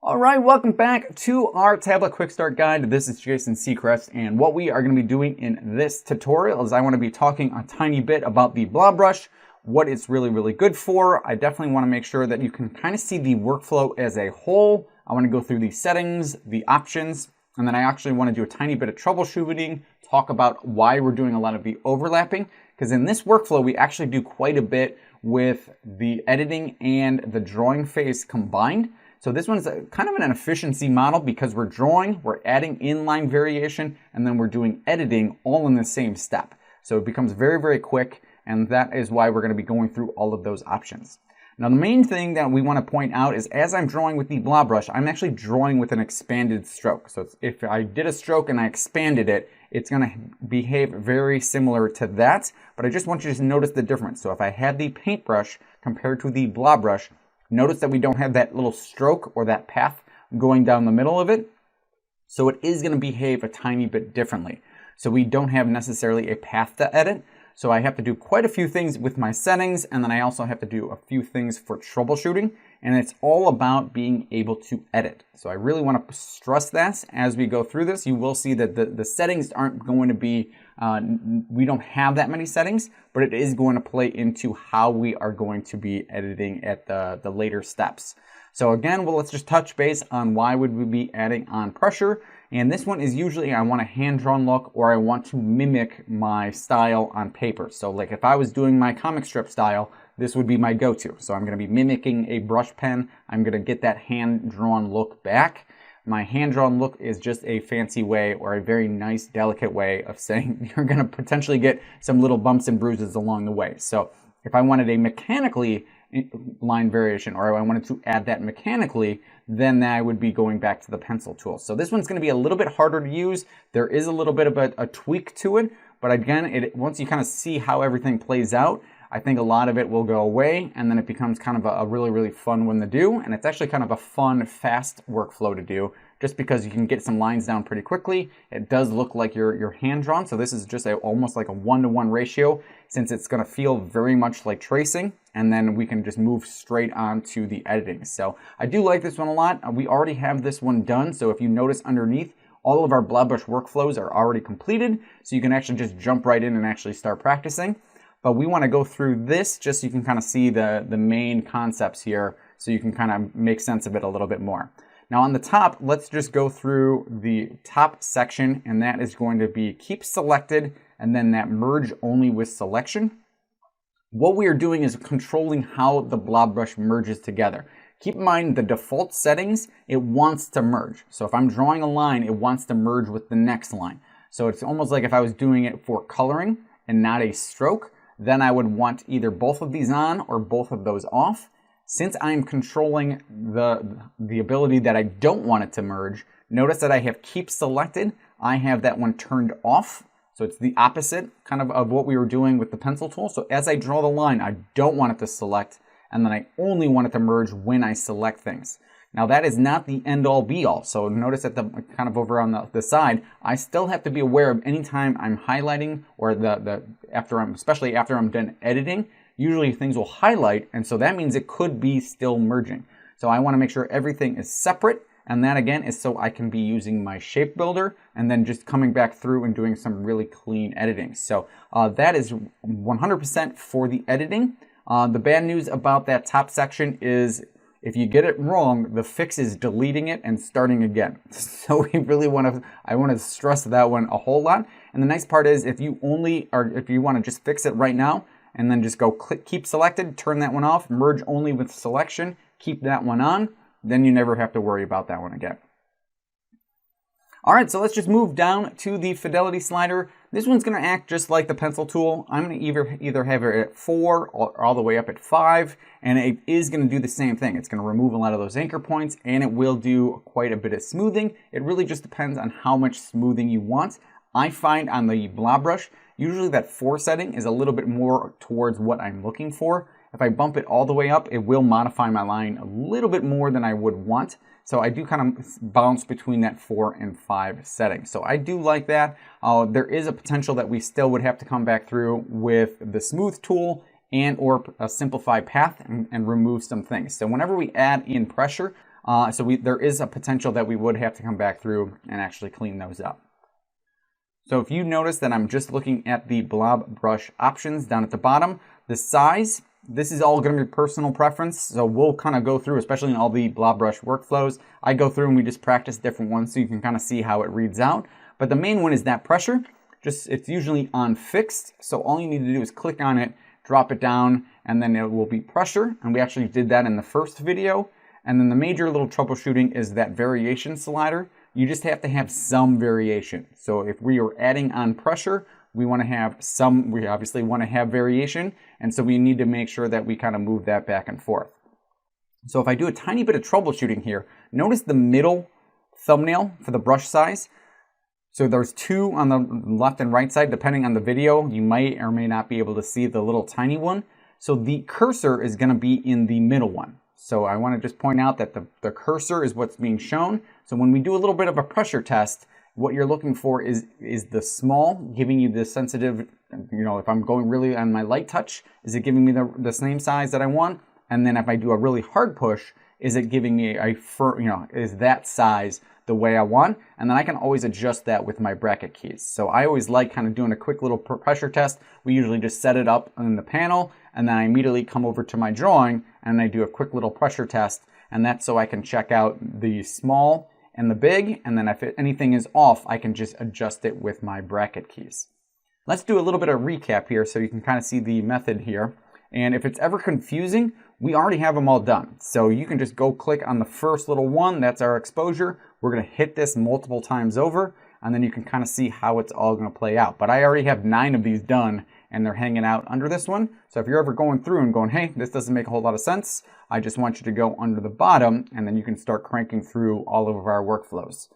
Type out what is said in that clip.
All right, welcome back to our tablet quick start guide. This is Jason Seacrest, and what we are going to be doing in this tutorial is I want to be talking a tiny bit about the Blob Brush, what it's really good for. I definitely want to make sure that you can kind of see the workflow as a whole. I want to go through the settings, the options, and then I actually want to do a tiny bit of troubleshooting, talk about why we're doing a lot of the overlapping, because in this workflow we actually do quite a bit with the editing and the drawing phase combined. So this one's kind of an efficiency model because we're drawing, we're adding inline variation, and then we're doing editing all in the same step. So it becomes very quick, and that is why we're going to be going through all of those options. Now the main thing that we want to point out is as I'm drawing with the Blob Brush, I'm actually drawing with an expanded stroke. So if I did a stroke and I expanded it, it's going to behave very similar to that, but I just want you to notice the difference. So if I had the paintbrush compared to the Blob Brush, notice that we don't have that little stroke or that path going down the middle of it. So it is going to behave a tiny bit differently. So we don't have necessarily a path to edit. So I have to do quite a few things with my settings, and then I also have to do a few things for troubleshooting. And it's all about being able to edit. So I really want to stress that as we go through this. You will see that the settings aren't going to be, we don't have that many settings, but it is going to play into how we are going to be editing at the later steps. So again, well, let's just touch base on why would we be adding on pressure. And this one is usually I want a hand-drawn look, or I want to mimic my style on paper. So like if I was doing my comic strip style, this would be my go-to. So I'm going to be mimicking a brush pen. I'm going to get that hand-drawn look back. My hand-drawn look is just a fancy way, or a very nice, delicate way of saying you're going to potentially get some little bumps and bruises along the way. So if I wanted a mechanically line variation, or I wanted to add that mechanically, then I would be going back to the pencil tool. So this one's going to be a little bit harder to use. There is a little bit of a tweak to it, but again, once you kind of see how everything plays out, I think a lot of it will go away, and then it becomes kind of a really fun one to do, and it's actually kind of a fun, fast workflow to do, just because you can get some lines down pretty quickly. It does look like you're hand-drawn, so this is just almost like a 1-to-1 ratio, since it's going to feel very much like tracing, and then we can just move straight on to the editing. So I do like this one a lot. We already have this one done, so if you notice underneath, all of our Blob Brush workflows are already completed, so you can actually just jump right in and actually start practicing. But we want to go through this just so you can kind of see the main concepts here, so you can kind of make sense of it a little bit more. Now on the top, let's just go through the top section, and that is going to be keep selected and then that merge only with selection. What we are doing is controlling how the Blob Brush merges together. Keep in mind the default settings, it wants to merge. So if I'm drawing a line, it wants to merge with the next line. So it's almost like if I was doing it for coloring and not a stroke, then I would want either both of these on or both of those off. Since I'm controlling the ability that I don't want it to merge, notice that I have keep selected. I have that one turned off. So it's the opposite kind of what we were doing with the pencil tool. So as I draw the line, I don't want it to select, and then I only want it to merge when I select things. Now that is not the end-all be-all. So notice that the kind of over on the side, I still have to be aware of anytime I'm highlighting, or especially after I'm done editing, usually things will highlight, and so that means it could be still merging. So I want to make sure everything is separate, and that again is so I can be using my shape builder and then just coming back through and doing some really clean editing. So that is 100% for the editing. The bad news about that top section is if you get it wrong, the fix is deleting it and starting again. So I want to stress that one a whole lot. And the nice part is if you want to just fix it right now and then just go click keep selected, turn that one off, merge only with selection, keep that one on, then you never have to worry about that one again. All right, so let's just move down to the Fidelity Slider. This one's going to act just like the pencil tool. I'm going to either have it at 4 or all the way up at 5, and it is going to do the same thing. It's going to remove a lot of those anchor points, and it will do quite a bit of smoothing. It really just depends on how much smoothing you want. I find on the Blob Brush, usually that 4 setting is a little bit more towards what I'm looking for. If I bump it all the way up, it will modify my line a little bit more than I would want. So I do kind of bounce between that 4 and 5 setting. So I do like that. There is a potential that we still would have to come back through with the smooth tool and or a simplified path and remove some things. So whenever we add in pressure, So there is a potential that we would have to come back through and actually clean those up. So if you notice that I'm just looking at the Blob Brush options down at the bottom, the size, this is all going to be personal preference. So we'll kind of go through, especially in all the Blob Brush workflows, I go through and we just practice different ones so you can kind of see how it reads out. But the main one is that pressure. It's usually on fixed. So all you need to do is click on it, drop it down, and then it will be pressure. And we actually did that in the first video. And then the major little troubleshooting is that variation slider. You just have to have some variation. So if we are adding on pressure, we obviously want to have variation. And so we need to make sure that we kind of move that back and forth. So if I do a tiny bit of troubleshooting here, notice the middle thumbnail for the brush size. So there's two on the left and right side, depending on the video. You might or may not be able to see the little tiny one. So the cursor is going to be in the middle one. So I want to just point out that the cursor is what's being shown. So when we do a little bit of a pressure test, what you're looking for is the small, giving you the sensitive, if I'm going really on my light touch, is it giving me the same size that I want? And then if I do a really hard push, is it giving me is that size the way I want? And then I can always adjust that with my bracket keys. So I always like kind of doing a quick little pressure test. We usually just set it up in the panel, and then I immediately come over to my drawing and I do a quick little pressure test. And that's so I can check out the small and the big, and then if anything is off, I can just adjust it with my bracket keys. Let's do a little bit of recap here so you can kind of see the method here. And if it's ever confusing, we already have them all done. So you can just go click on the first little one, that's our exposure. We're gonna hit this multiple times over, and then you can kind of see how it's all gonna play out. But I already have 9 of these done, and they're hanging out under this one. So if you're ever going through and going, hey, this doesn't make a whole lot of sense, I just want you to go under the bottom, and then you can start cranking through all of our workflows.